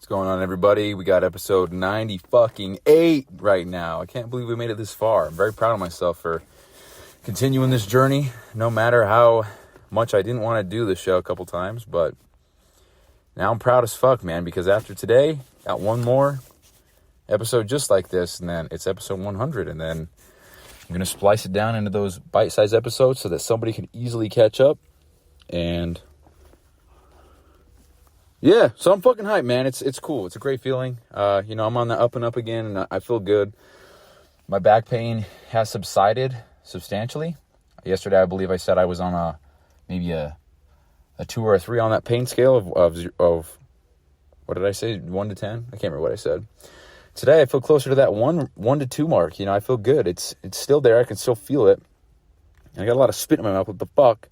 What's going on, everybody? We got episode 98 right now. I can't believe we made it this far. I'm very proud of myself for continuing this journey, no matter how much I didn't want to do this show a couple times, but now I'm proud as fuck, man, because after today, got one more episode just like this, and then it's episode 100, and then I'm going to splice it down into those bite-sized episodes so that somebody can easily catch up, and yeah, so I'm fucking hyped, man. It's cool. It's a great feeling. I'm on the up and up again, and I feel good. My back pain has subsided substantially. Yesterday, I believe I said I was on maybe a 2 or a 3 on that pain scale of what did I say? 1 to 10? I can't remember what I said. Today, I feel closer to that 1 to 2 mark. I feel good. It's still there. I can still feel it. And I got a lot of spit in my mouth. What the fuck?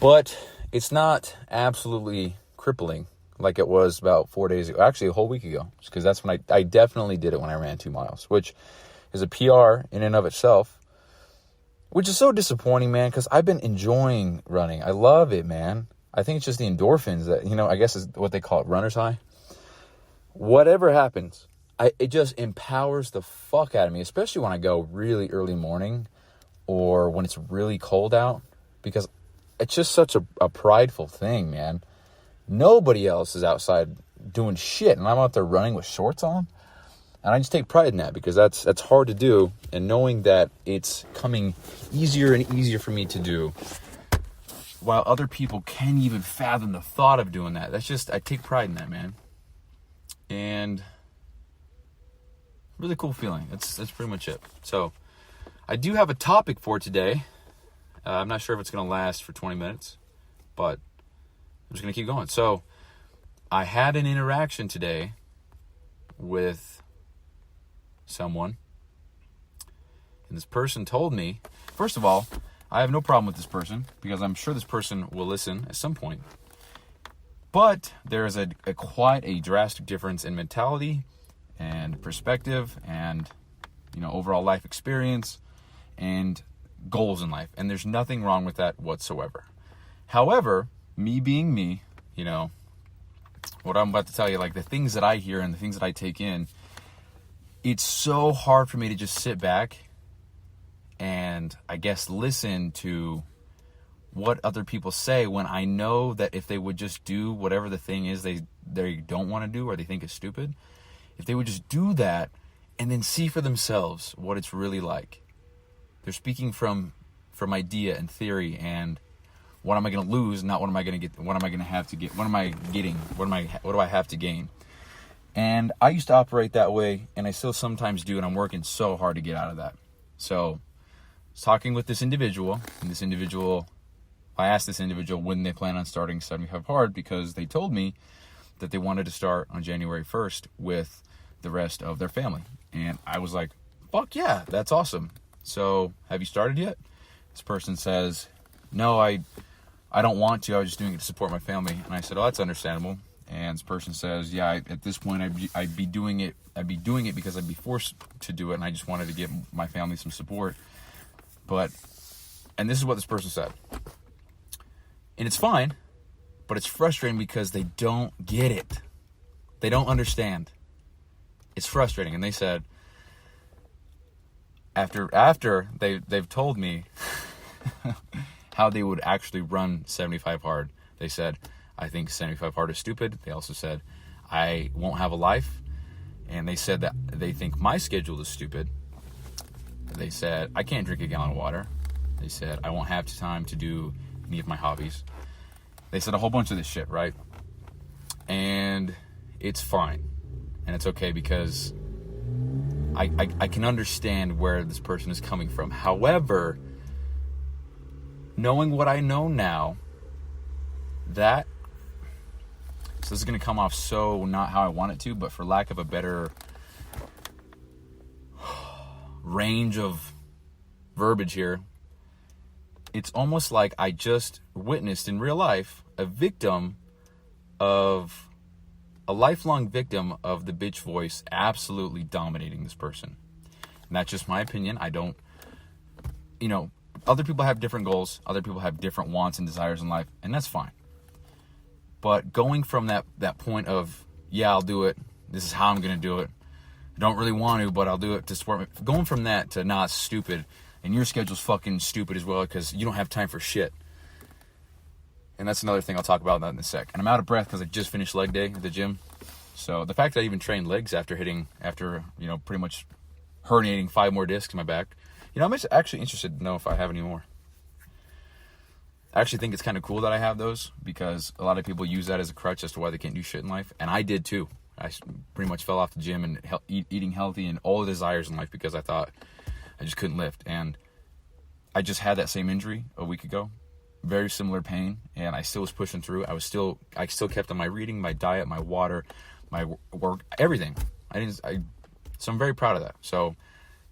But it's not absolutely crippling like it was about 4 days ago, actually a whole week ago, because that's when I definitely did it when I ran 2 miles, which is a PR in and of itself, which is so disappointing, man, because I've been enjoying running. I love it, man. I think it's just the endorphins that, I guess is what they call it, runner's high. Whatever happens, it just empowers the fuck out of me, especially when I go really early morning or when it's really cold out, because it's just such a prideful thing, man. Nobody else is outside doing shit, and I'm out there running with shorts on. And I just take pride in that, because that's hard to do. And knowing that it's coming easier and easier for me to do, while other people can't even fathom the thought of doing that. I take pride in that, man. And really cool feeling. That's pretty much it. So I do have a topic for today. I'm not sure if it's going to last for 20 minutes, but I'm just going to keep going. So I had an interaction today with someone, and this person told me, first of all, I have no problem with this person, because I'm sure this person will listen at some point. But there is quite a drastic difference in mentality and perspective and, overall life experience and goals in life. And there's nothing wrong with that whatsoever. However, me being me, what I'm about to tell you, like the things that I hear and the things that I take in, it's so hard for me to just sit back and, I guess, listen to what other people say when I know that if they would just do whatever the thing is they don't want to do or they think is stupid, if they would just do that and then see for themselves what it's really like. They're speaking from idea and theory and what am I going to lose, not what am I going to get, what am I going to have to get, what am I getting, what do I have to gain? And I used to operate that way, and I still sometimes do, and I'm working so hard to get out of that. So, I was talking with this individual, and I asked this individual when they plan on starting 75 Hard, because they told me that they wanted to start on January 1st with the rest of their family. And I was like, fuck yeah, that's awesome. So, have you started yet? This person says, no, I don't want to. I was just doing it to support my family. And I said, oh, that's understandable. And this person says, yeah, at this point, I'd be doing it because I'd be forced to do it. And I just wanted to give my family some support. And this is what this person said. And it's fine, but it's frustrating because they don't get it. They don't understand. It's frustrating. And they said, after they've told me how they would actually run 75 Hard, they said, I think 75 Hard is stupid. They also said, I won't have a life. And they said that they think my schedule is stupid. They said, I can't drink a gallon of water. They said, I won't have time to do any of my hobbies. They said a whole bunch of this shit, right? And it's fine. And it's okay, because I can understand where this person is coming from. However, knowing what I know now, so this is going to come off so not how I want it to, but for lack of a better range of verbiage here, it's almost like I just witnessed in real life a lifelong victim of the bitch voice absolutely dominating this person. And that's just my opinion. I don't, other people have different goals. Other people have different wants and desires in life, and that's fine. But going from that point of, yeah, I'll do it. This is how I'm going to do it. I don't really want to, but I'll do it to support me. Going from that to, nah, it's stupid. And your schedule's fucking stupid as well because you don't have time for shit. And that's another thing I'll talk about in a sec. And I'm out of breath because I just finished leg day at the gym. So the fact that I even trained legs after pretty much herniating 5 more discs in my back. I'm actually interested to know if I have any more. I actually think it's kind of cool that I have those because a lot of people use that as a crutch as to why they can't do shit in life. And I did too. I pretty much fell off the gym and eating healthy and all the desires in life because I thought I just couldn't lift. And I just had that same injury a week ago. Very similar pain, and I still was pushing through. I still kept on my reading, my diet, my water, my work, everything. So I'm very proud of that. So,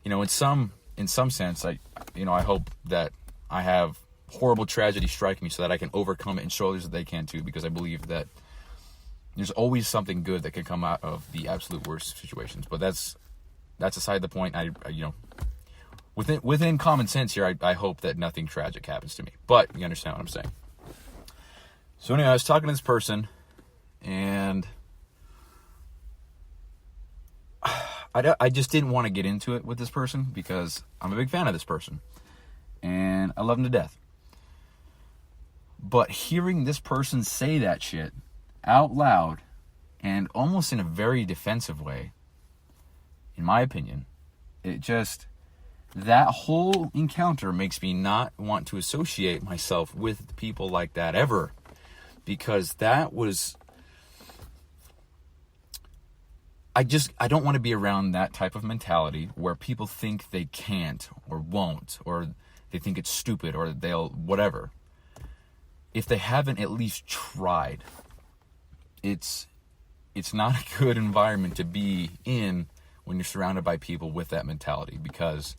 in some sense, I hope that I have horrible tragedy strike me so that I can overcome it and show others that they can too, because I believe that there's always something good that can come out of the absolute worst situations. But that's aside the point. Within common sense here, I hope that nothing tragic happens to me. But you understand what I'm saying. So anyway, I was talking to this person, and I just didn't want to get into it with this person because I'm a big fan of this person. And I love him to death. But hearing this person say that shit out loud and almost in a very defensive way, in my opinion, that whole encounter makes me not want to associate myself with people like that ever. Because that was... I don't want to be around that type of mentality where people think they can't or won't, or they think it's stupid, or they'll whatever. If they haven't at least tried, it's not a good environment to be in when you're surrounded by people with that mentality. Because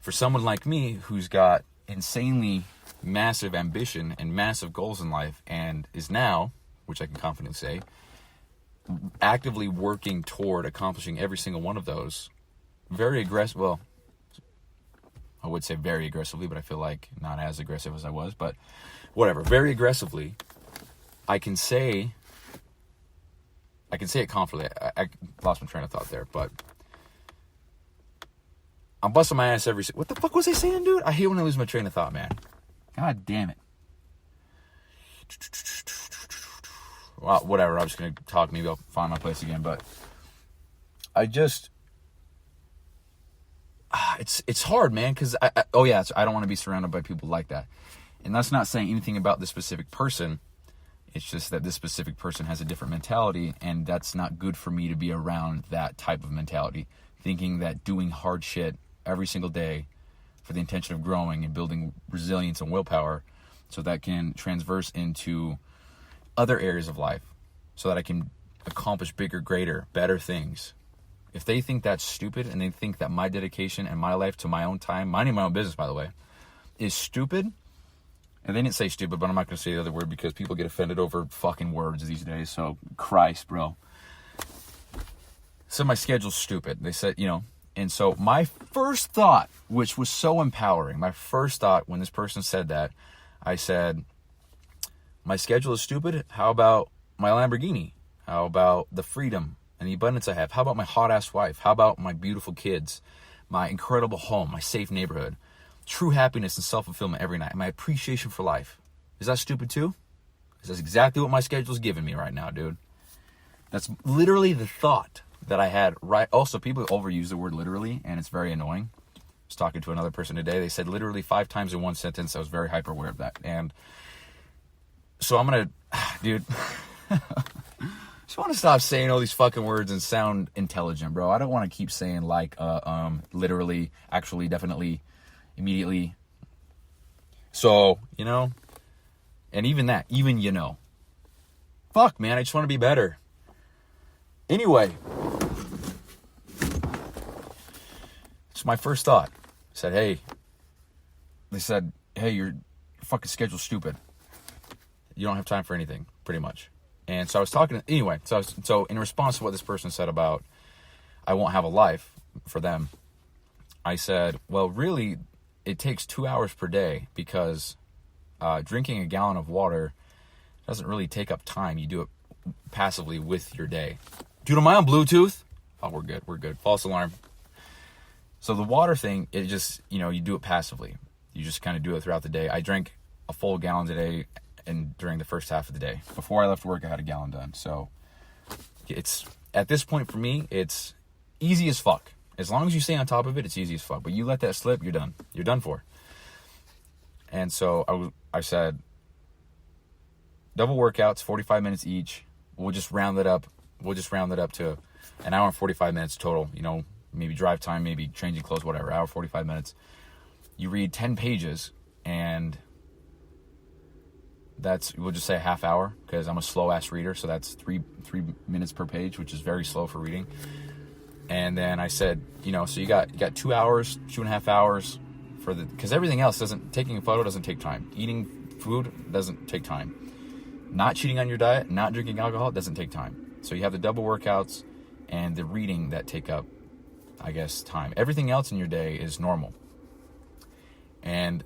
for someone like me who's got insanely massive ambition and massive goals in life and is now, which I can confidently say, actively working toward accomplishing every single one of those, very aggressive, well, I would say very aggressively, but I feel like not as aggressive as I was, but whatever, very aggressively, I can say it confidently. I lost my train of thought there, but I'm busting my ass what the fuck was I saying, dude? I hate when I lose my train of thought, man. God damn it. Well, whatever, I'm just going to talk, maybe I'll find my place again, but it's hard, man, because I don't want to be surrounded by people like that. And that's not saying anything about this specific person. It's just that this specific person has a different mentality, and that's not good for me to be around that type of mentality, thinking that doing hard shit every single day for the intention of growing and building resilience and willpower so that can transverse into other areas of life so that I can accomplish bigger, greater, better things. If they think that's stupid and they think that my dedication and my life to my own time, minding my own business, by the way, is stupid, and they didn't say stupid, but I'm not going to say the other word because people get offended over fucking words these days, so Christ, bro. So my schedule's stupid. They said, and so my first thought, which was so empowering, my first thought when this person said that, I said, my schedule is stupid. How about my Lamborghini? How about the freedom and the abundance I have? How about my hot-ass wife? How about my beautiful kids? My incredible home, my safe neighborhood? True happiness and self-fulfillment every night. My appreciation for life. Is that stupid too? Because that's exactly what my schedule's giving me right now, dude. That's literally the thought that I had right. Also, people overuse the word literally, and it's very annoying. I was talking to another person today. They said literally 5 times in one sentence. I was very hyper aware of that. And so I'm going to, dude, just want to stop saying all these fucking words and sound intelligent, bro. I don't want to keep saying like, literally, actually, definitely, immediately. So, and even that, fuck, man, I just want to be better. Anyway, it's my first thought. They said, hey, your fucking schedule's stupid. You don't have time for anything, pretty much. And so I was talking, anyway, so in response to what this person said about I won't have a life for them, I said, well, really, it takes 2 hours per day because drinking a gallon of water doesn't really take up time. You do it passively with your day. Dude, am I on Bluetooth? Oh, we're good. False alarm. So the water thing, it just, you do it passively. You just kind of do it throughout the day. I drank a full gallon a day and during the first half of the day. Before I left work, I had a gallon done. So it's, at this point for me, it's easy as fuck. As long as you stay on top of it, it's easy as fuck. But you let that slip, you're done. You're done for. And so I said, double workouts, 45 minutes each. We'll just round it up. To an hour and 45 minutes total. Maybe drive time, maybe changing clothes, whatever. Hour, 45 minutes. You read 10 pages, and we'll just say a half hour, because I'm a slow-ass reader, so that's three minutes per page, which is very slow for reading. And then I said, so you got 2 hours, 2.5 hours because everything else taking a photo doesn't take time. Eating food doesn't take time. Not cheating on your diet, not drinking alcohol doesn't take time. So you have the double workouts and the reading that take up, I guess, time. Everything else in your day is normal. And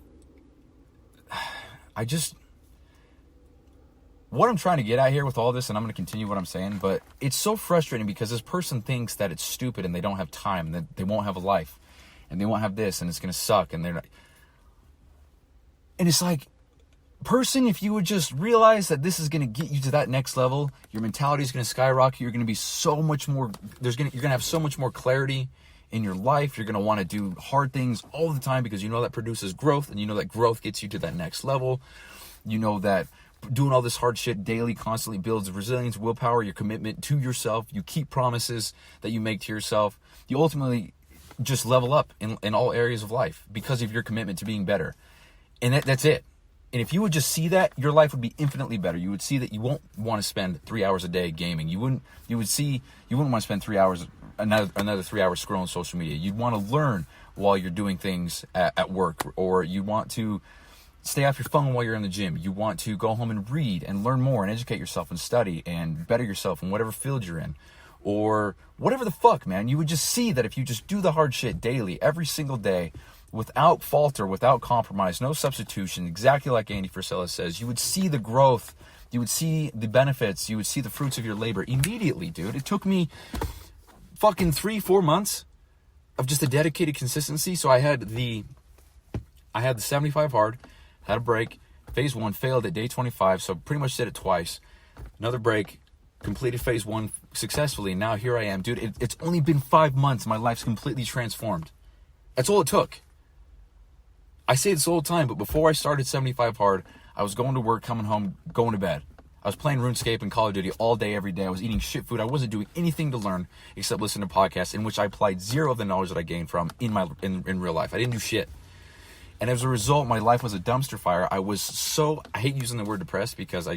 what I'm trying to get at here with all this, and I'm going to continue what I'm saying, but it's so frustrating because this person thinks that it's stupid and they don't have time, and that they won't have a life, and they won't have this, and it's going to suck, and they're not. And it's like, person, if you would just realize that this is going to get you to that next level, your mentality is going to skyrocket. You're going to be so much more, you're going to have so much more clarity in your life. You're going to want to do hard things all the time because that produces growth, and that growth gets you to that next level. That doing all this hard shit daily constantly builds resilience, willpower, your commitment to yourself. You keep promises that you make to yourself. You ultimately just level up in all areas of life because of your commitment to being better. And that's it. And if you would just see that, your life would be infinitely better. You would see that you won't want to spend 3 hours a day gaming. You wouldn't want to spend 3 hours, another 3 hours scrolling social media. You'd want to learn while you're doing things at work, or you want to stay off your phone while you're in the gym. You want to go home and read and learn more and educate yourself and study and better yourself in whatever field you're in, or whatever the fuck, man. You would just see that if you just do the hard shit daily, every single day, without falter, without compromise, no substitution, exactly like Andy Frisella says, you would see the growth, you would see the benefits, you would see the fruits of your labor immediately, dude. It took me fucking 3-4 months of just a dedicated consistency. So I had the 75 hard, had a break, phase 1, failed at day 25, so pretty much did it twice. Another break, completed phase 1 successfully, and now here I am. Dude, it's only been 5 months, my life's completely transformed. That's all it took. I say this all the time, but before I started 75 hard, I was going to work, coming home, going to bed. I was playing RuneScape and Call of Duty all day, every day. I was eating shit food. I wasn't doing anything to learn except listen to podcasts in which I applied zero of the knowledge that I gained from in real life. I didn't do shit. And as a result, my life was a dumpster fire. I hate using the word depressed because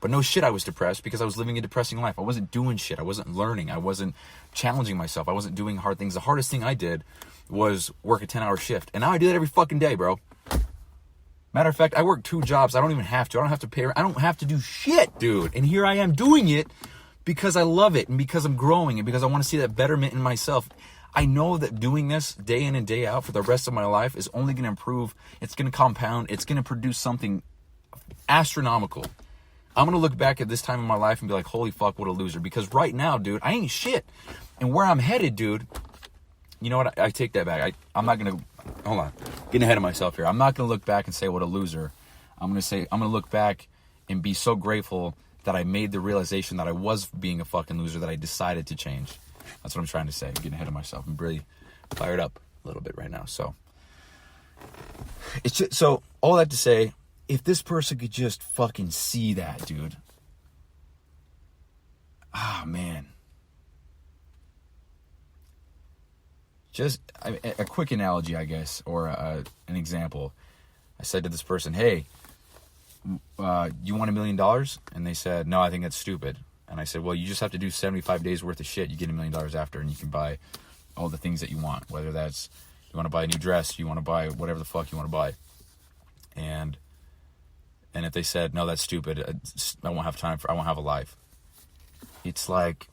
but no shit, I was depressed because I was living a depressing life. I wasn't doing shit. I wasn't learning. I wasn't challenging myself. I wasn't doing hard things. The hardest thing I did was work a 10-hour shift. And now I do that every fucking day, bro. Matter of fact, I work 2 jobs. I don't even have to. I don't have to pay. I don't have to do shit, dude. And here I am doing it because I love it and because I'm growing and because I want to see that betterment in myself. I know that doing this day in and day out for the rest of my life is only going to improve. It's going to compound. It's going to produce something astronomical. I'm going to look back at this time in my life and be like, holy fuck, what a loser. Because right now, dude, I ain't shit. And where I'm headed, dude, you know what? I take that back. I'm not going to, hold on, getting ahead of myself here. I'm not going to look back and say what a loser. I'm going to look back and be so grateful that I made the realization that I was being a fucking loser, that I decided to change. That's what I'm trying to say. I'm getting ahead of myself. I'm really fired up a little bit right now. So it's just, so all that to say, if this person could just fucking see that, dude. Ah, man. Just a quick analogy, I guess, or an example. I said to this person, hey, you want $1 million? And they said, no, I think that's stupid. And I said, well, you just have to do 75 days worth of shit. You get $1 million after, and you can buy all the things that you want. Whether that's, you want to buy a new dress, you want to buy whatever the fuck you want to buy. And if they said, no, that's stupid, I won't have time I won't have a life. It's like,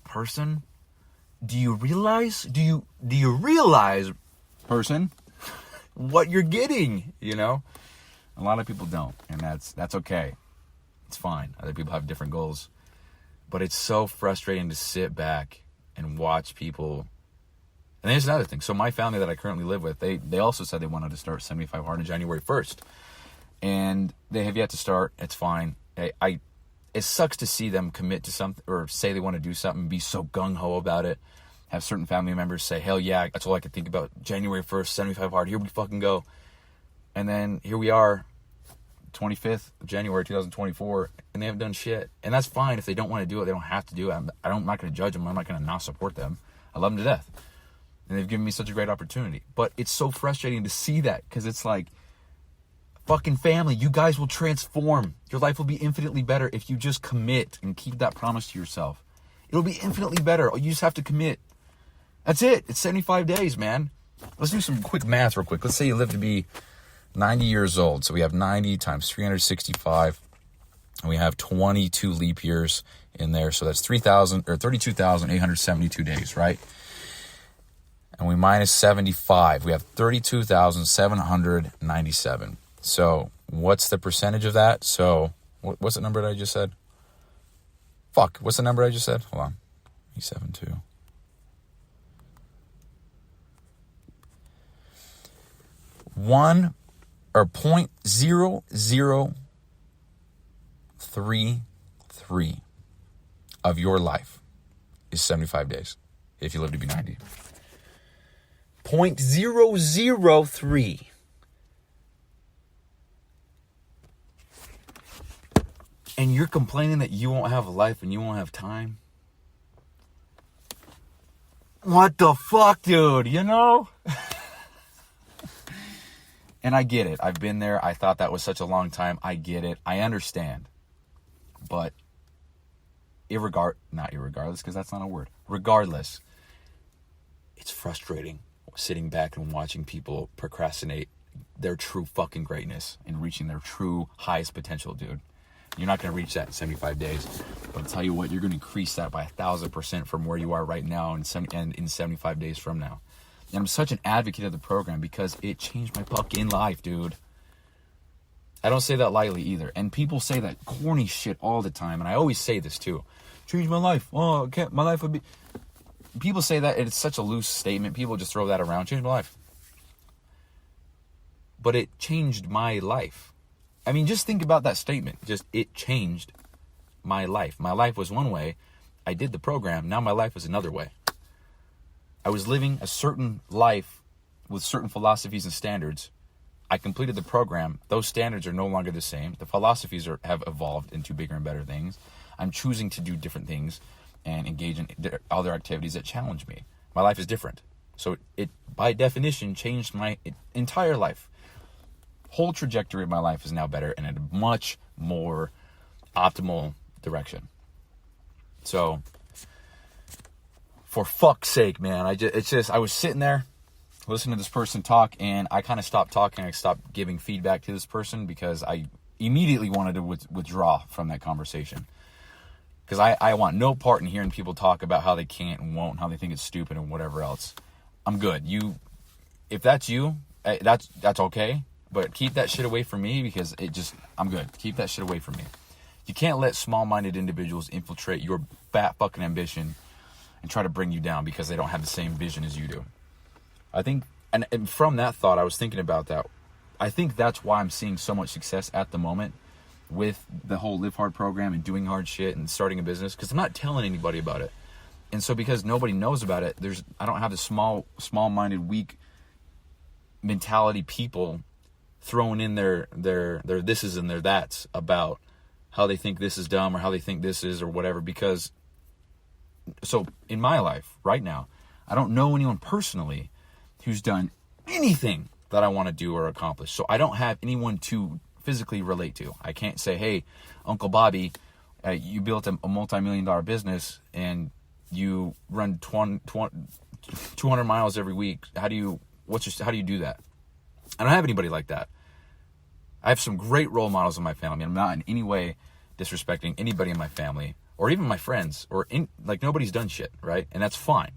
person, do you realize, person, what you're getting, A lot of people don't, and that's okay. It's fine. Other people have different goals. But it's so frustrating to sit back and watch people. And there's another thing. So my family that I currently live with, they also said they wanted to start 75 Hard on January 1st. And they have yet to start. It's fine. It sucks to see them commit to something or say they want to do something, be so gung-ho about it. Have certain family members say, hell yeah, that's all I could think about. January 1st, 75 Hard, here we fucking go. And then here we are, 25th of January 2024, and they haven't done shit. And that's fine. If they don't want to do it, they don't have to do it. I'm not going to judge them. I'm not going to not support them. I love them to death. And they've given me such a great opportunity. But it's so frustrating to see that, because it's like, fucking family, you guys will transform. Your life will be infinitely better if you just commit and keep that promise to yourself. It'll be infinitely better. You just have to commit. That's it. It's 75 days, man. Let's do some quick math real quick. Let's say you live to be 90 years old. So we have 90 times 365. And we have 22 leap years in there. So that's 32,872 days, right? And we minus 75. We have 32,797. So what's the percentage of that? So what's the number that I just said? What's the number I just said? Hold on. 72. 0.0033 of your life is 75 days if you live to be 90. 0.003. And you're complaining that you won't have a life and you won't have time? What the fuck, dude? You know? And I get it. I've been there. I thought that was such a long time. I get it. I understand. But not irregardless, because that's not a word. Regardless, it's frustrating sitting back and watching people procrastinate their true fucking greatness and reaching their true highest potential, dude. You're not going to reach that in 75 days. But I'll tell you what, you're going to increase that by 1,000% from where you are right now and in 75 days from now. And I'm such an advocate of the program because it changed my fucking life, dude. I don't say that lightly either. And people say that corny shit all the time. And I always say this too. Change my life. Oh, okay, my life would be... People say that, and it's such a loose statement. People just throw that around. Change my life. But it changed my life. I mean, just think about that statement. It changed my life. My life was one way. I did the program. Now my life is another way. I was living a certain life with certain philosophies and standards. I completed the program. Those standards are no longer the same. The philosophies have evolved into bigger and better things. I'm choosing to do different things and engage in other activities that challenge me. My life is different. So it by definition, changed my entire life. Whole trajectory of my life is now better and in a much more optimal direction. So, for fuck's sake, man, I was sitting there listening to this person talk, and I kind of stopped talking. I stopped giving feedback to this person because I immediately wanted to withdraw from that conversation. Because I want no part in hearing people talk about how they can't and won't, and how they think it's stupid and whatever else. I'm good. If that's you, that's okay. But keep that shit away from me because I'm good. Keep that shit away from me. You can't let small-minded individuals infiltrate your fat fucking ambition and try to bring you down because they don't have the same vision as you do. I think, and from that thought, I was thinking about that. I think that's why I'm seeing so much success at the moment with the whole Live Hard program and doing hard shit and starting a business, because I'm not telling anybody about it. And so because nobody knows about it, I don't have the small-minded, weak mentality people throwing in their thises and their that's about how they think this is dumb or how they think this is or whatever. Because, so in my life right now, I don't know anyone personally who's done anything that I want to do or accomplish. So I don't have anyone to physically relate to. I can't say, hey, Uncle Bobby, you built a multi-million-dollar business and you run 200 miles every week. How do you do that? I don't have anybody like that. I have some great role models in my family. I'm not in any way disrespecting anybody in my family or even my friends nobody's done shit, right? And that's fine.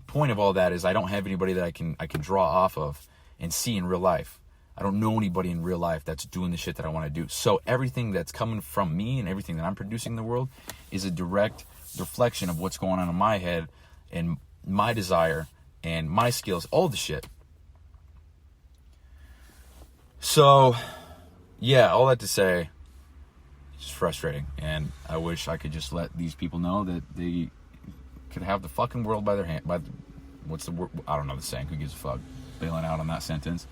Point of all that is I don't have anybody that I can draw off of and see in real life. I don't know anybody in real life that's doing the shit that I want to do. So everything that's coming from me and everything that I'm producing in the world is a direct reflection of what's going on in my head and my desire and my skills, all the shit. So, yeah, all that to say, it's just frustrating. And I wish I could just let these people know that they could have the fucking world by their hand. What's the word? I don't know the saying. Who gives a fuck? Bailing out on that sentence.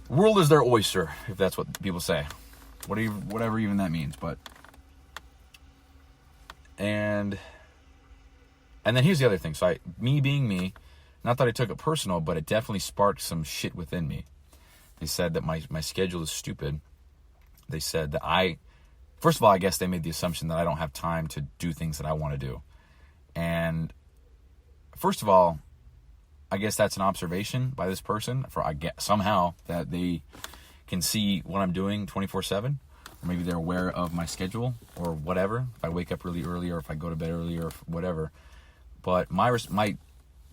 World is their oyster, if that's what people say. Whatever even that means. But and then here's the other thing. So me being me, not that I took it personal, but it definitely sparked some shit within me. They said that my schedule is stupid. They said that first of all, I guess they made the assumption that I don't have time to do things that I want to do. And first of all, I guess that's an observation by this person somehow that they can see what I'm doing 24/7, or maybe they're aware of my schedule or whatever. If I wake up really early or if I go to bed early or whatever. But my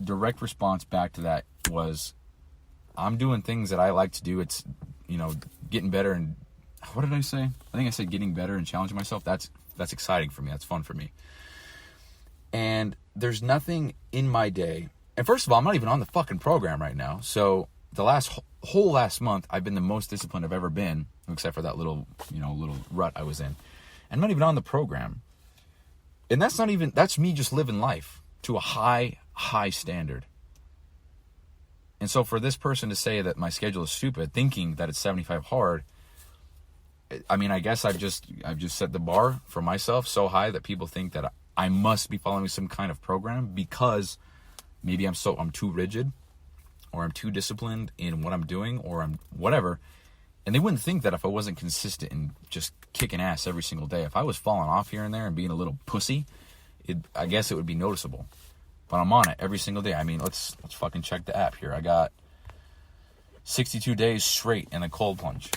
direct response back to that was, I'm doing things that I like to do. It's, getting better and what did I say? I think I said getting better and challenging myself. That's exciting for me. That's fun for me. And there's nothing in my day. And first of all, I'm not even on the fucking program right now. So the whole last month, I've been the most disciplined I've ever been, except for that little rut I was in. I'm not even on the program. And that's me just living life to a high, high standard. And so for this person to say that my schedule is stupid, thinking that it's 75 hard, I mean, I guess I've just set the bar for myself so high that people think that I must be following some kind of program because maybe I'm too rigid or I'm too disciplined in what I'm doing or I'm whatever. And they wouldn't think that if I wasn't consistent and just kicking ass every single day, if I was falling off here and there and being a little pussy, I guess it would be noticeable. But I'm on it every single day. I mean, let's fucking check the app here. I got 62 days straight in a cold plunge,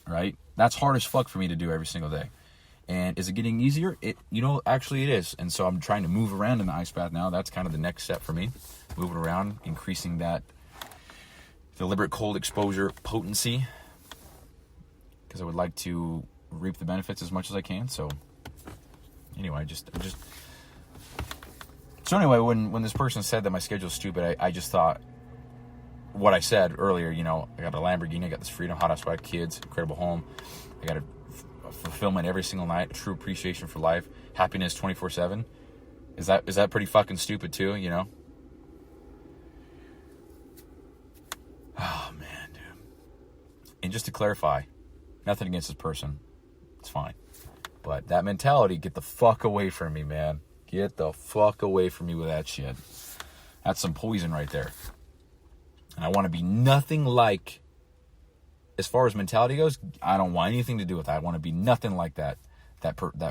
right? That's hard as fuck for me to do every single day. And is it getting easier? Actually it is. And so I'm trying to move around in the ice bath now. That's kind of the next step for me. Moving around, increasing that deliberate cold exposure potency. Because I would like to reap the benefits as much as I can. So anyway, So anyway, when this person said that my schedule is stupid, I just thought what I said earlier, I got a Lamborghini, I got this freedom, hot house wife, kids, incredible home. I got a fulfillment every single night, a true appreciation for life, happiness 24/7. Is that pretty fucking stupid too, Oh, man, dude. And just to clarify, nothing against this person. It's fine. But that mentality, get the fuck away from me, man. Get the fuck away from me with that shit. That's some poison right there. And I want to be nothing like, as far as mentality goes, I don't want anything to do with that. I want to be nothing like that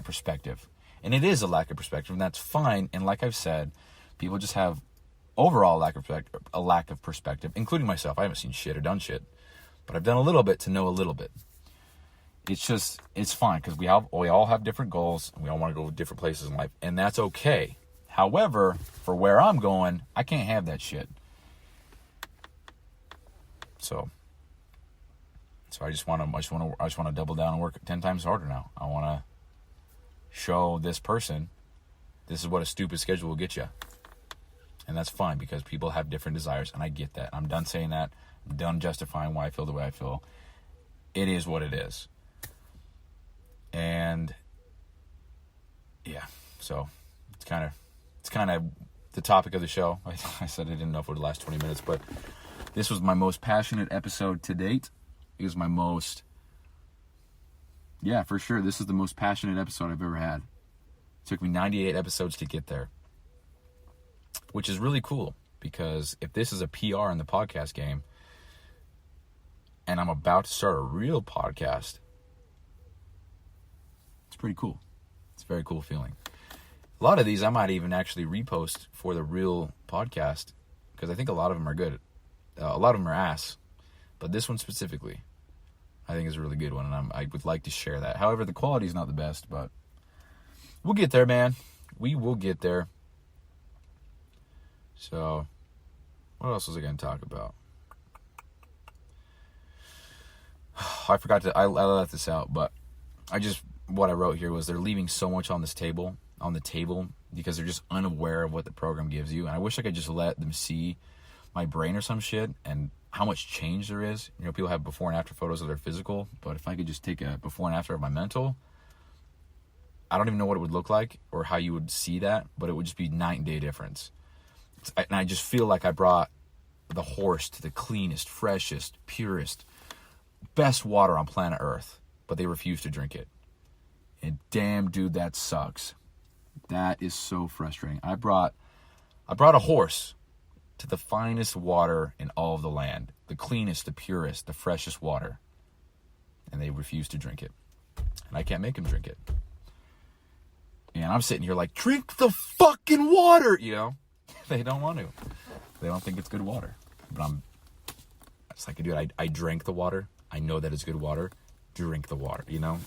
perspective. And it is a lack of perspective, and that's fine. And like I've said, people just have overall a lack of perspective, including myself. I haven't seen shit or done shit, but I've done a little bit to know a little bit. It's fine because we all have different goals and we all want to go different places in life, and that's okay. However, for where I'm going, I can't have that shit. So I just want to double down and work 10 times harder now. I want to show this person this is what a stupid schedule will get you. And that's fine because people have different desires, and I get that. I'm done saying that. I'm done justifying why I feel the way I feel. It is what it is. And yeah, so it's kind of the topic of the show. I said I didn't know if it would last 20 minutes, but this was my most passionate episode to date. It was my most, for sure, this is the most passionate episode I've ever had. It took me 98 episodes to get there, which is really cool because if this is a PR in the podcast game and I'm about to start a real podcast, it's pretty cool. It's a very cool feeling. A lot of these I might even actually repost for the real podcast because I think a lot of them are good. A lot of them are ass, but this one specifically I think is a really good one, and I would like to share that. However, the quality is not the best, but we'll get there, man. We will get there. So, what else was I going to talk about? I forgot to, I left this out, but what I wrote here was they're leaving so much on the table, because they're just unaware of what the program gives you. And I wish I could just let them see my brain or some shit and how much change there is. You know, people have before and after photos of their physical, but if I could just take a before and after of my mental, I don't even know what it would look like or how you would see that, but it would just be night and day difference. And I just feel like I brought the horse to the cleanest, freshest, purest, best water on planet Earth, but they refuse to drink it. And damn, dude, that sucks. That is so frustrating. I brought a horse to the finest water in all of the land, the cleanest, the purest, the freshest water, and they refuse to drink it. And I can't make them drink it. And I'm sitting here like, drink the fucking water, you know? They don't want to. They don't think it's good water. But it's like, dude, I drank the water. I know that it's good water. Drink the water, you know?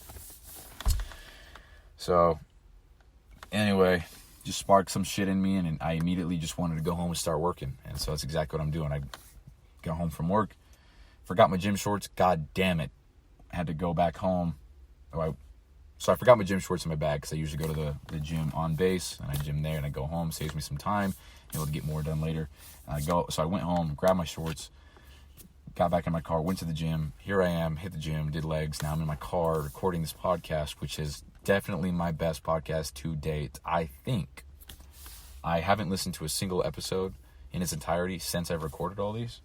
So, anyway, just sparked some shit in me, and I immediately just wanted to go home and start working. And so that's exactly what I'm doing. I got home from work, forgot my gym shorts. God damn it. I had to go back home. So I forgot my gym shorts in my bag because I usually go to the gym on base, and I gym there, and I go home. Saves me some time, able to get more done later. So I went home, grabbed my shorts, got back in my car, went to the gym. Here I am, hit the gym, did legs. Now I'm in my car recording this podcast, which is definitely my best podcast to date, I think. I haven't listened to a single episode in its entirety since I've recorded all these.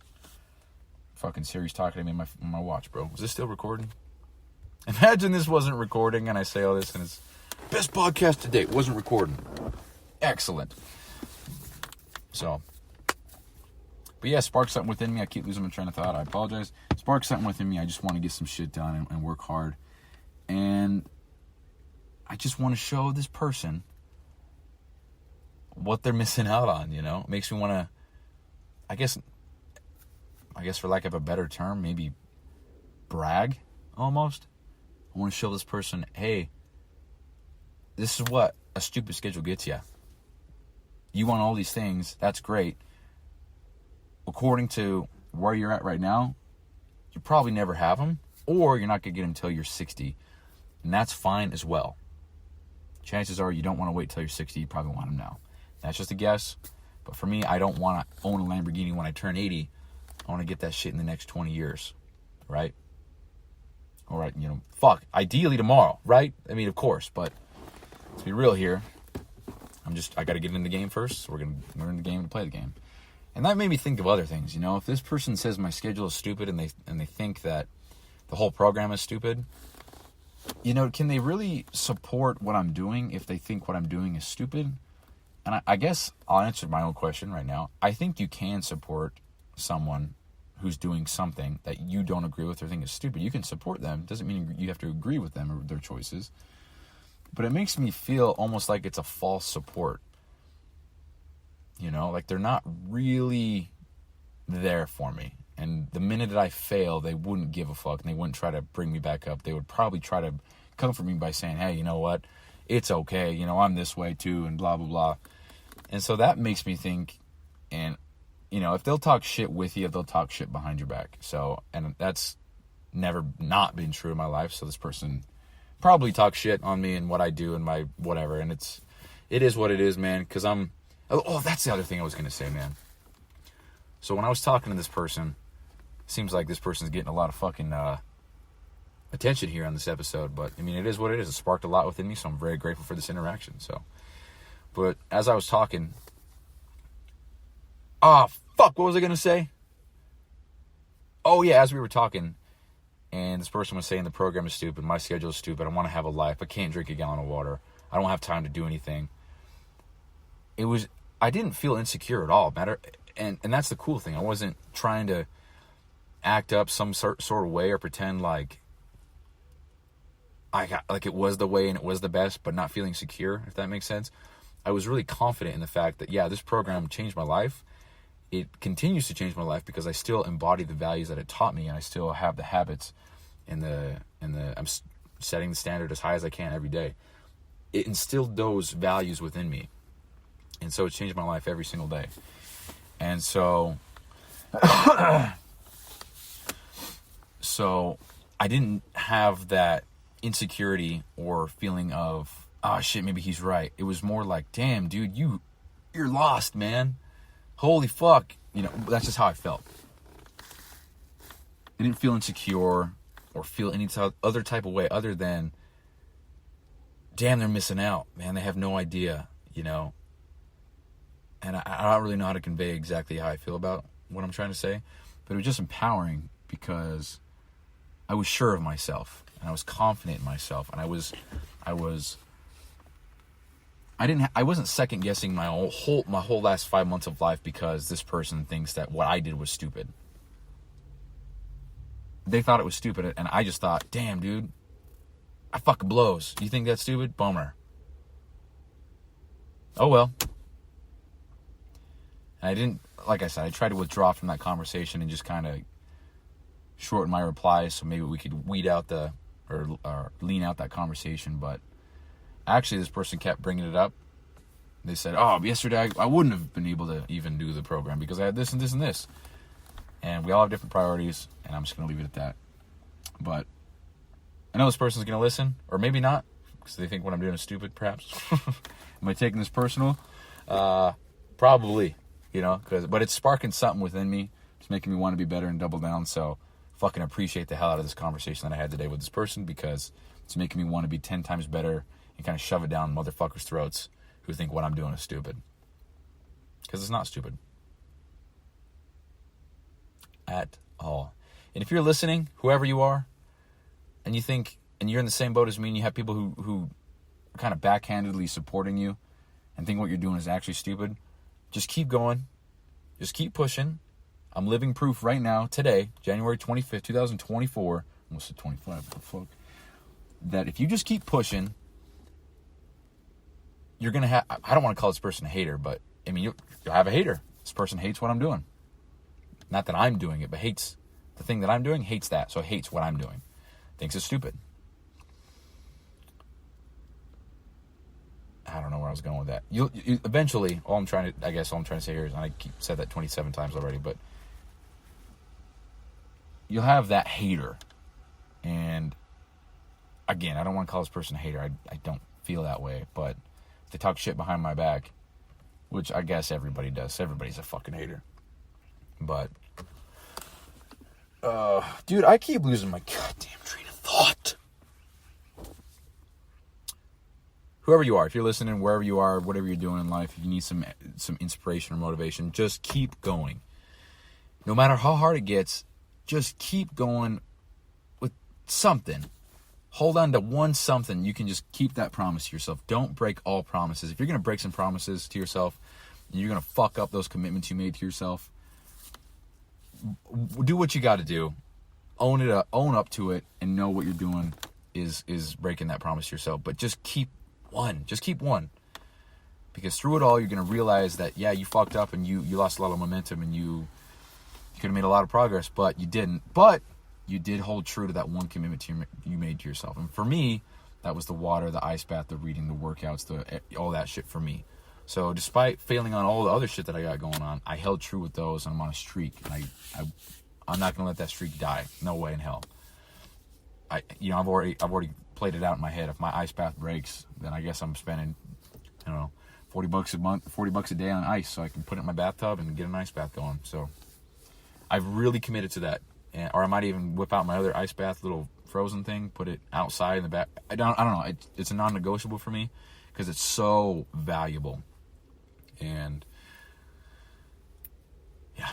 Fucking Siri's talking to me on my watch, bro. Is this still recording? Imagine this wasn't recording and I say all this and it's best podcast to date. Wasn't recording. Excellent. So, but yeah, spark something within me. I keep losing my train of thought. I apologize. Spark something within me. I just want to get some shit done and work hard. And I just want to show this person what they're missing out on, you know? It makes me want to, I guess for lack of a better term, maybe brag almost. I want to show this person, hey, this is what a stupid schedule gets you. You want all these things, that's great. According to where you're at right now, you probably never have them, or you're not going to get them until you're 60. And that's fine as well. Chances are you don't want to wait till you're 60, you probably want them now. That's just a guess. But for me, I don't want to own a Lamborghini when I turn 80. I want to get that shit in the next 20 years, right? All right, you know, ideally tomorrow, right? I mean, of course, but let's be real here. I got to get in the game first, so we're in the game to play the game. And that made me think of other things, you know. If this person says my schedule is stupid and they think that the whole program is stupid, you know, can they really support what I'm doing if they think what I'm doing is stupid? And I guess I'll answer my own question right now. I think you can support someone who's doing something that you don't agree with or think is stupid. You can support them. Doesn't mean you have to agree with them or their choices. But it makes me feel almost like it's a false support. You know, like they're not really there for me. And the minute that I fail, they wouldn't give a fuck and they wouldn't try to bring me back up. They would probably try to comfort me by saying, hey, you know what? It's okay. You know, I'm this way too and blah, blah, blah. And so that makes me think, and you know, if they'll talk shit with you, they'll talk shit behind your back. So, and that's never not been true in my life. So this person probably talks shit on me and what I do and my whatever. And it is what it is, man. Cause that's the other thing I was going to say, man. So when I was talking to this person, seems like this person's getting a lot of fucking, attention here on this episode, but I mean, it is what it is. It sparked a lot within me. So I'm very grateful for this interaction. So, but as I was talking, what was I going to say? Oh, yeah, as we were talking, and this person was saying the program is stupid, my schedule is stupid, I want to have a life, I can't drink a gallon of water, I don't have time to do anything. I didn't feel insecure at all, and that's the cool thing. I wasn't trying to act up some sort of way or pretend like it was the way and it was the best, but not feeling secure, if that makes sense. I was really confident in the fact that, yeah, this program changed my life. It continues to change my life because I still embody the values that it taught me, and I still have the habits and I'm setting the standard as high as I can every day. It instilled those values within me. And so it changed my life every single day. And so I didn't have that insecurity or feeling of, oh shit, maybe he's right. It was more like, damn, dude, you're lost, man. Holy fuck. That's just how I felt. I didn't feel insecure or feel any other type of way other than, damn, they're missing out, man. They have no idea, And I don't really know how to convey exactly how I feel about what I'm trying to say, but it was just empowering because I was sure of myself and I was confident in myself, and I wasn't second guessing my whole last 5 months of life because this person thinks that what I did was stupid. They thought it was stupid, and I just thought, damn, dude, I fucking blows. You think that's stupid? Bummer. Oh well. And I didn't, like I said, I tried to withdraw from that conversation and just kind of shorten my replies so maybe we could weed out or lean out that conversation. But actually, this person kept bringing it up. They said, oh, yesterday I wouldn't have been able to even do the program because I had this and this and this. And we all have different priorities, and I'm just going to leave it at that. But I know this person's going to listen, or maybe not, because they think what I'm doing is stupid, perhaps. Am I taking this personal? Probably, but it's sparking something within me. It's making me want to be better and double down. So fucking appreciate the hell out of this conversation that I had today with this person, because it's making me want to be 10 times better and kind of shove it down motherfuckers' throats who think what I'm doing is stupid. Because it's not stupid. At all. And if you're listening, whoever you are, and you think, and you're in the same boat as me, and you have people who are kind of backhandedly supporting you and think what you're doing is actually stupid, just keep going. Just keep pushing. I'm living proof right now, today, January 25th, 2024, almost said 25, what the fuck, that if you just keep pushing, you're going to have, I don't want to call this person a hater, but, you'll have a hater. This person hates what I'm doing. Not that I'm doing it, but hates the thing that I'm doing, hates that. So hates what I'm doing. Thinks it's stupid. I don't know where I was going with that. You eventually, all I'm trying to say here is, and I said that 27 times already, but you'll have that hater. And again, I don't want to call this person a hater. I don't feel that way, but if they talk shit behind my back, which I guess everybody does. Everybody's a fucking hater. But, dude, I keep losing my goddamn train of thought. Whoever you are, if you're listening, wherever you are, whatever you're doing in life, if you need some inspiration or motivation, just keep going. No matter how hard it gets, just keep going with something. Hold on to one something. You can just keep that promise to yourself. Don't break all promises. If you're going to break some promises to yourself, you're going to fuck up those commitments you made to yourself, do what you got to do. Own up to it, and know what you're doing is breaking that promise to yourself. But just keep one. Just keep one. Because through it all, you're going to realize that, yeah, you fucked up and you lost a lot of momentum and you could have made a lot of progress, but you didn't. But you did hold true to that one commitment you made to yourself. And for me, that was the water, the ice bath, the reading, the workouts, all that shit for me. So despite failing on all the other shit that I got going on, I held true with those, and I'm on a streak. And I'm not going to let that streak die. No way in hell. I've already played it out in my head. If my ice bath breaks, then I guess I'm spending, $40 a month, $40 a day on ice, so I can put it in my bathtub and get an ice bath going. So I've really committed to that. Or I might even whip out my other ice bath little frozen thing, put it outside in the back. I don't know. It's a non-negotiable for me because it's so valuable. And yeah.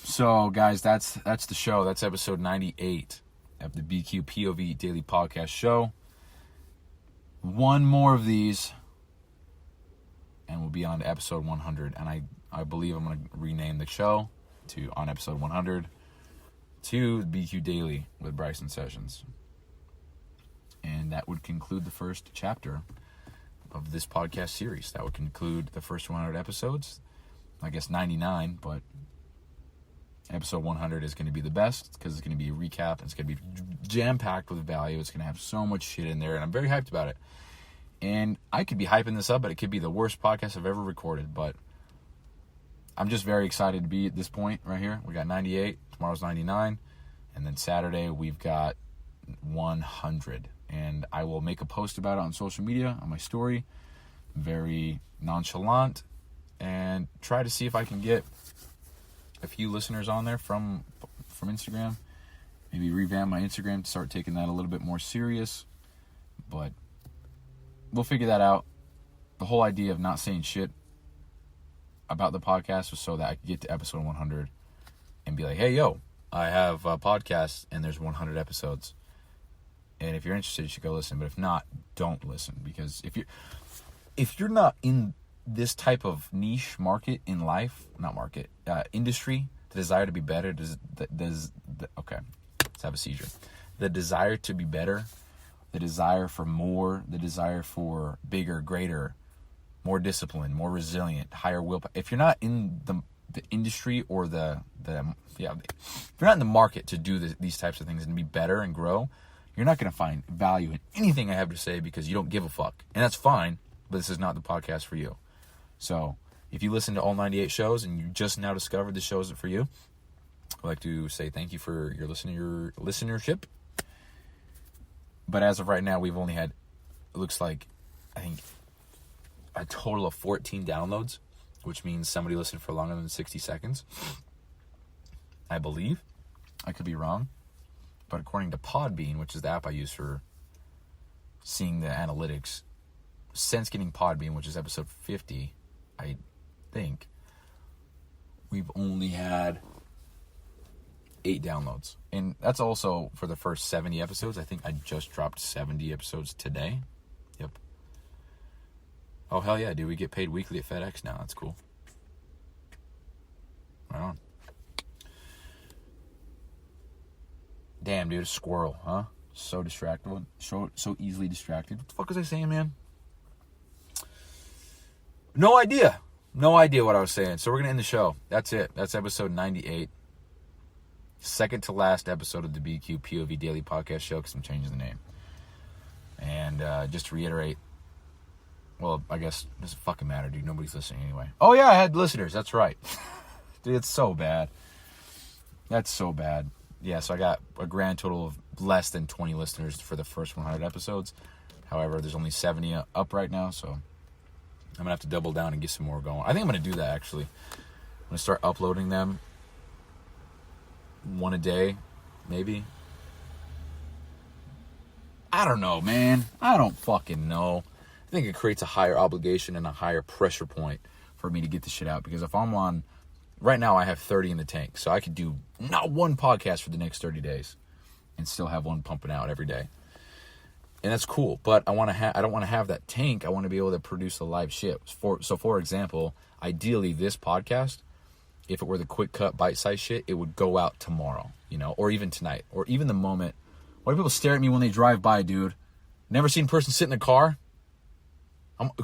So guys, that's the show. That's episode 98 of the bq.POV Daily Podcast Show. One more of these, and we'll be on to episode 100. And I believe I'm going to rename the show on episode 100 to BQ Daily with Bryson Sessions. And that would conclude the first chapter of this podcast series. That would conclude the first 100 episodes. I guess 99, but episode 100 is going to be the best because it's going to be a recap. It's going to be jam-packed with value. It's going to have so much shit in there, and I'm very hyped about it. And I could be hyping this up, but it could be the worst podcast I've ever recorded. But I'm just very excited to be at this point right here. We got 98. Tomorrow's 99. And then Saturday, we've got 100. And I will make a post about it on social media, on my story. Very nonchalant. And try to see if I can get a few listeners on there from Instagram. Maybe revamp my Instagram to start taking that a little bit more serious. But we'll figure that out. The whole idea of not saying shit about the podcast was so that I could get to episode 100 and be like, hey, yo, I have a podcast and there's 100 episodes. And if you're interested, you should go listen. But if not, don't listen. Because if you're not in this type of niche market in life, industry, the desire to be better, okay, let's have a seizure. The desire to be better, the desire for more, the desire for bigger, greater, more disciplined, more resilient, higher willpower. If you're not in the industry or if you're not in the market to do these types of things and be better and grow, you're not going to find value in anything I have to say because you don't give a fuck. And that's fine, but this is not the podcast for you. So if you listen to all 98 shows and you just now discovered the shows for you, I'd like to say thank you for your listenership. But as of right now, we've only had, it looks like, I think, a total of 14 downloads, which means somebody listened for longer than 60 seconds. I believe. I could be wrong. But according to Podbean, which is the app I use for seeing the analytics, since getting Podbean, which is episode 50, I think, we've only had 8 downloads. And that's also for the first 70 episodes. I think I just dropped 70 episodes today. Yep. Oh, hell yeah, dude. We get paid weekly at FedEx now. That's cool. Right on. Damn, dude, a squirrel, huh? So distractible. So easily distracted. What the fuck was I saying, man? No idea what I was saying. So we're going to end the show. That's it. That's episode 98. Second to last episode of the bq.POV Daily Podcast Show, because I'm changing the name. And just to reiterate, well, I guess it doesn't fucking matter, dude. Nobody's listening anyway. Oh, yeah, I had listeners. That's right. Dude, it's so bad. That's so bad. Yeah, so I got a grand total of less than 20 listeners for the first 100 episodes. However, there's only 70 up right now, so I'm going to have to double down and get some more going. I think I'm going to do that, actually. I'm going to start uploading them one a day, maybe. I don't know, man. I don't fucking know. I think it creates a higher obligation and a higher pressure point for me to get this shit out. Because if I'm on... Right now, I have 30 in the tank. So I could do not one podcast for the next 30 days and still have one pumping out every day. And that's cool. But I don't want to have that tank. I want to be able to produce the live shit. For example, ideally, this podcast, if it were the quick cut, bite-sized shit, it would go out tomorrow, or even tonight, or even the moment. Why do people stare at me when they drive by, dude? Never seen a person sit in a car?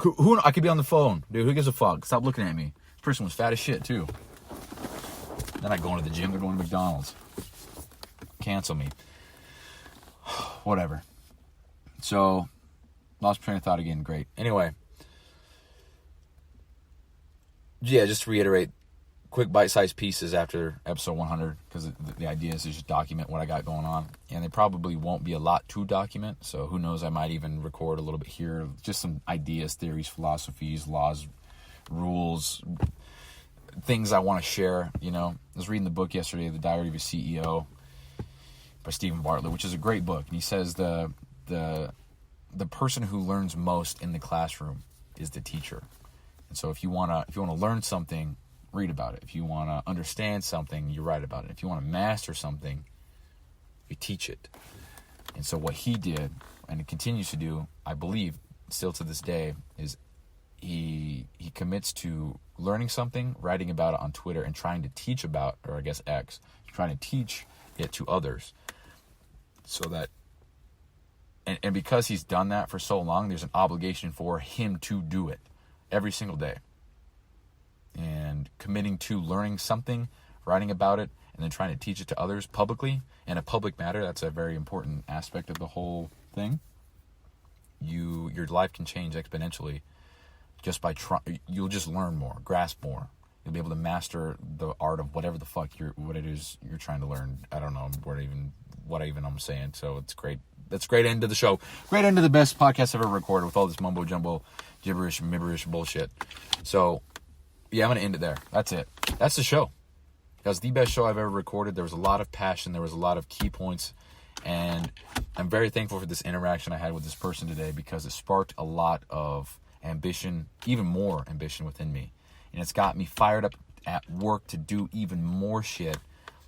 Who I could be on the phone, dude. Who gives a fuck? Stop looking at me. This person was fat as shit, too. They're not going to the gym. They're going to McDonald's. Cancel me. Whatever. So, lost train of thought again. Great. Anyway. Yeah, just to reiterate, quick bite-sized pieces after episode 100, because the idea is to just document what I got going on. And there probably won't be a lot to document, so who knows, I might even record a little bit here. Just some ideas, theories, philosophies, laws, rules, things I want to share. I was reading the book yesterday, The Diary of a CEO by Stephen Bartlett, which is a great book. And he says the person who learns most in the classroom is the teacher. And so if you want to learn something, read about it. If you want to understand something, you write about it. If you want to master something, you teach it. And so what he did, and it continues to do, I believe, still to this day, is he commits to learning something, writing about it on Twitter, and trying to teach about, or I guess X, trying to teach it to others. So that, and because he's done that for so long, there's an obligation for him to do it every single day. And committing to learning something, writing about it, and then trying to teach it to others publicly, in a public matter, that's a very important aspect of the whole thing. Your life can change exponentially just by you'll just learn more, grasp more. You'll be able to master the art of whatever the fuck you're trying to learn. I don't know what I'm saying. So it's great. That's a great end to the show. Great end to the best podcast I've ever recorded with all this mumbo jumbo, gibberish, mibberish bullshit. So yeah, I'm going to end it there. That's it. That's the show. That was the best show I've ever recorded. There was a lot of passion. There was a lot of key points. And I'm very thankful for this interaction I had with this person today, because it sparked a lot of ambition, even more ambition within me. And it's got me fired up at work to do even more shit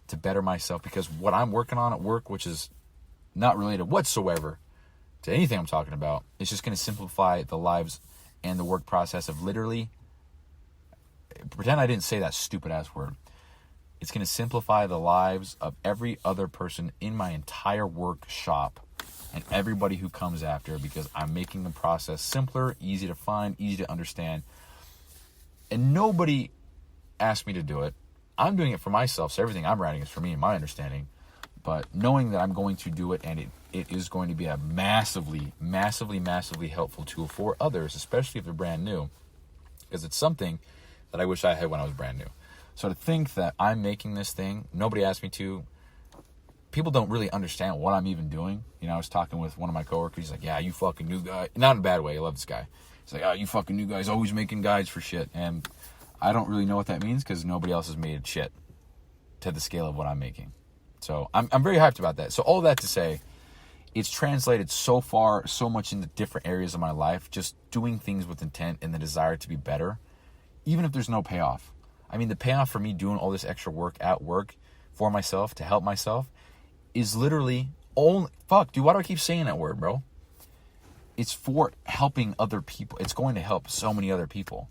to better myself, because what I'm working on at work, which is not related whatsoever to anything I'm talking about, it's just going to simplify the lives and the work process of literally, pretend I didn't say that stupid ass word. It's going to simplify the lives of every other person in my entire workshop and everybody who comes after, because I'm making the process simpler, easy to find, easy to understand. And nobody asked me to do it. I'm doing it for myself, so everything I'm writing is for me and my understanding. But knowing that I'm going to do it, and it is going to be a massively, massively, massively helpful tool for others, especially if they're brand new, because it's something that I wish I had when I was brand new. So to think that I'm making this thing, nobody asked me to, people don't really understand what I'm even doing. You know, I was talking with one of my coworkers. He's like, yeah, you fucking new guy. Not in a bad way. I love this guy. He's like, oh, you fucking new guys always making guides for shit. And I don't really know what that means, because nobody else has made shit to the scale of what I'm making. So I'm very hyped about that. So all that to say, it's translated so far, so much into different areas of my life, just doing things with intent and the desire to be better, even if there's no payoff. I mean, the payoff for me doing all this extra work at work for myself, to help myself, is literally only... Fuck, dude, why do I keep saying that word, bro? It's for helping other people. It's going to help so many other people.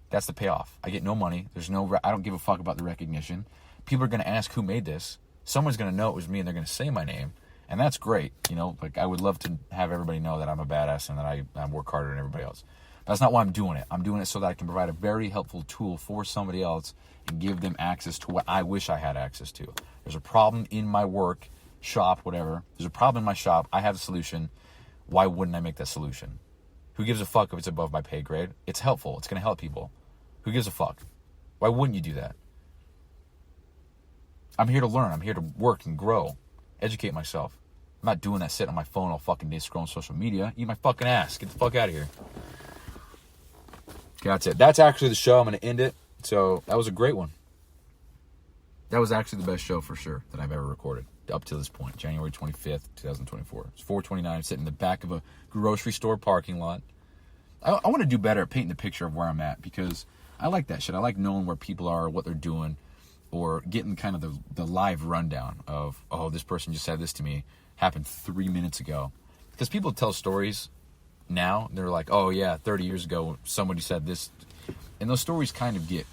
That's the payoff. I get no money. I don't give a fuck about the recognition. People are going to ask who made this. Someone's going to know it was me, and they're going to say my name. And that's great. You know, like, I would love to have everybody know that I'm a badass and that I work harder than everybody else. That's not why I'm doing it. I'm doing it so that I can provide a very helpful tool for somebody else and give them access to what I wish I had access to. There's a problem in my work, shop, whatever. There's a problem in my shop. I have a solution. Why wouldn't I make that solution? Who gives a fuck if it's above my pay grade? It's helpful. It's going to help people. Who gives a fuck? Why wouldn't you do that? I'm here to learn. I'm here to work and grow. Educate myself. I'm not doing that sitting on my phone all fucking day scrolling social media. Eat my fucking ass. Get the fuck out of here. Okay, that's it. That's actually the show. I'm going to end it. So that was a great one. That was actually the best show for sure that I've ever recorded up to this point. January 25th, 2024. It's 4:29. Sitting in the back of a grocery store parking lot. I want to do better at painting the picture of where I'm at, because I like that shit. I like knowing where people are, what they're doing, or getting kind of the live rundown of, oh, this person just said this to me, happened 3 minutes ago. Because people tell stories now, they're like, oh yeah, 30 years ago somebody said this, and those stories kind of get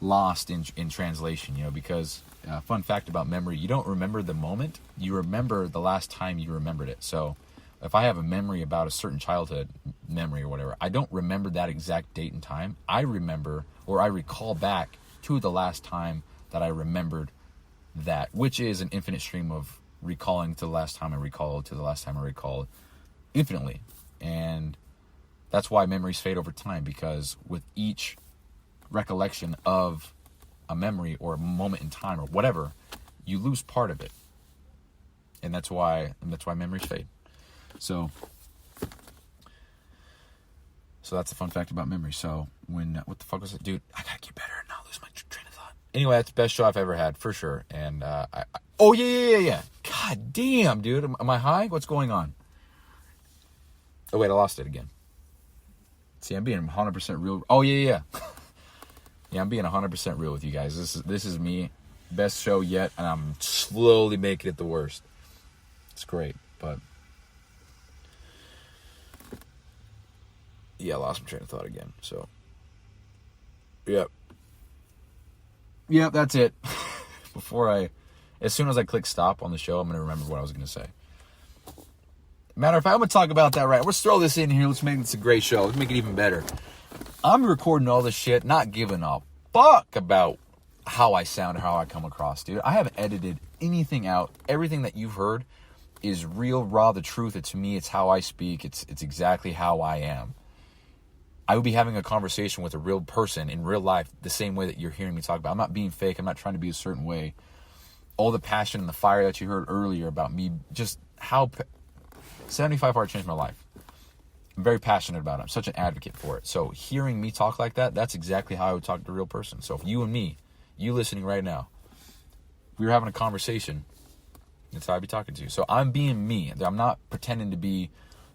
lost in translation, you know, because fun fact about memory, you don't remember the moment, you remember the last time you remembered it. So if I have a memory about a certain childhood memory or whatever, I don't remember that exact date and time. I remember, or I recall back to the last time that I remembered that, which is an infinite stream of recalling to the last time I recalled, to the last time I recalled, infinitely. And that's why memories fade over time, because with each recollection of a memory or a moment in time or whatever, you lose part of it. And that's why memories fade. So that's a fun fact about memory. So what the fuck was it? Dude, I gotta get better and not lose my train of thought. Anyway, that's the best show I've ever had, for sure. And, oh, yeah. God damn, dude. Am I high? What's going on? Oh, wait, I lost it again. See, I'm being 100% real. Oh, yeah. Yeah, I'm being 100% real with you guys. This is me. Best show yet, and I'm slowly making it the worst. It's great, but... yeah, I lost my train of thought again, so... Yep, that's it. As soon as I click stop on the show, I'm going to remember what I was going to say. Matter of fact, I'm going to talk about that right. Let's throw this in here. Let's make this a great show. Let's make it even better. I'm recording all this shit, not giving a fuck about how I sound or how I come across, dude. I haven't edited anything out. Everything that you've heard is real, raw, the truth. It's me. It's how I speak. It's exactly how I am. I would be having a conversation with a real person in real life the same way that you're hearing me talk about. I'm not being fake. I'm not trying to be a certain way. All the passion and the fire that you heard earlier about me, just how 75 Hard changed my life. I'm very passionate about it. I'm such an advocate for it. So hearing me talk like that, that's exactly how I would talk to a real person. So if you and me, you listening right now, we were having a conversation, that's how I'd be talking to you. So I'm being me. I'm not pretending to be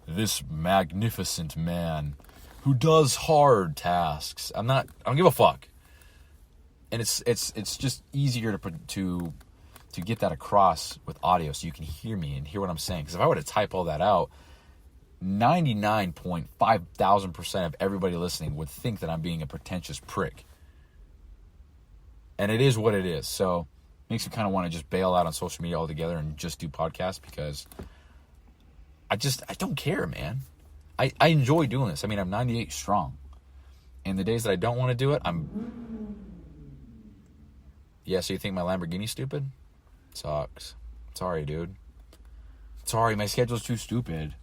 this magnificent man who does hard tasks. I don't give a fuck. And it's just easier to get that across with audio so you can hear me and hear what I'm saying. Because if I were to type all that out, 99.5,000% of everybody listening would think that I'm being a pretentious prick. And it is what it is. So it makes me kind of want to just bail out on social media altogether and just do podcasts, because I don't care, man. I enjoy doing this. I mean, I'm 98 strong. And the days that I don't want to do it, Yeah, so you think my Lamborghini's stupid? Sucks. Sorry, dude. Sorry, my schedule's too stupid.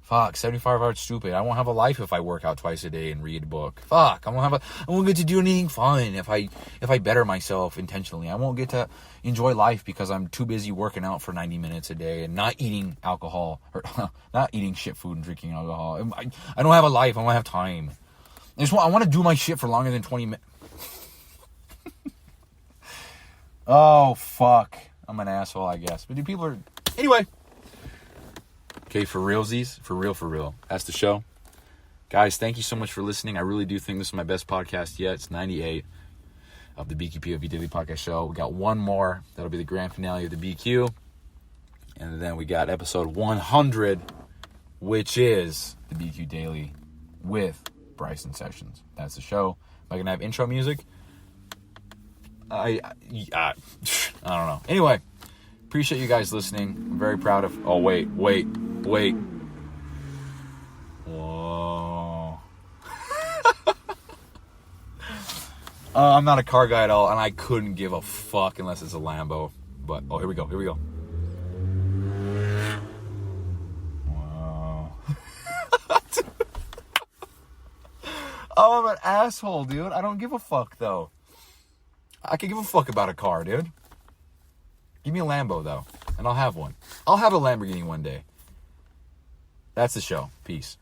Fuck, 75 hours stupid. I won't have a life if I work out twice a day and read a book. Fuck, I won't get to do anything fun if I better myself intentionally. I won't get to enjoy life because I'm too busy working out for 90 minutes a day and not eating alcohol, or not eating shit food and drinking alcohol. I don't have a life. I don't have time. I want to do my shit for longer than 20 minutes. Oh, fuck. I'm an asshole, I guess. But people are... Anyway. Okay, for realsies. For real. That's the show. Guys, thank you so much for listening. I really do think this is my best podcast yet. It's 98 of the bq.POV Daily Podcast Show. We got one more. That'll be the grand finale of the BQ. And then we got episode 100, which is the BQ Daily with Bryson Sessions. That's the show. Am I going to have intro music? I don't know. Anyway, appreciate you guys listening. I'm very proud of... Oh, wait. Whoa. I'm not a car guy at all, and I couldn't give a fuck unless it's a Lambo. But, here we go. Whoa. Oh, I'm an asshole, dude. I don't give a fuck, though. I can give a fuck about a car, dude. Give me a Lambo, though, and I'll have one. I'll have a Lamborghini one day. That's the show. Peace.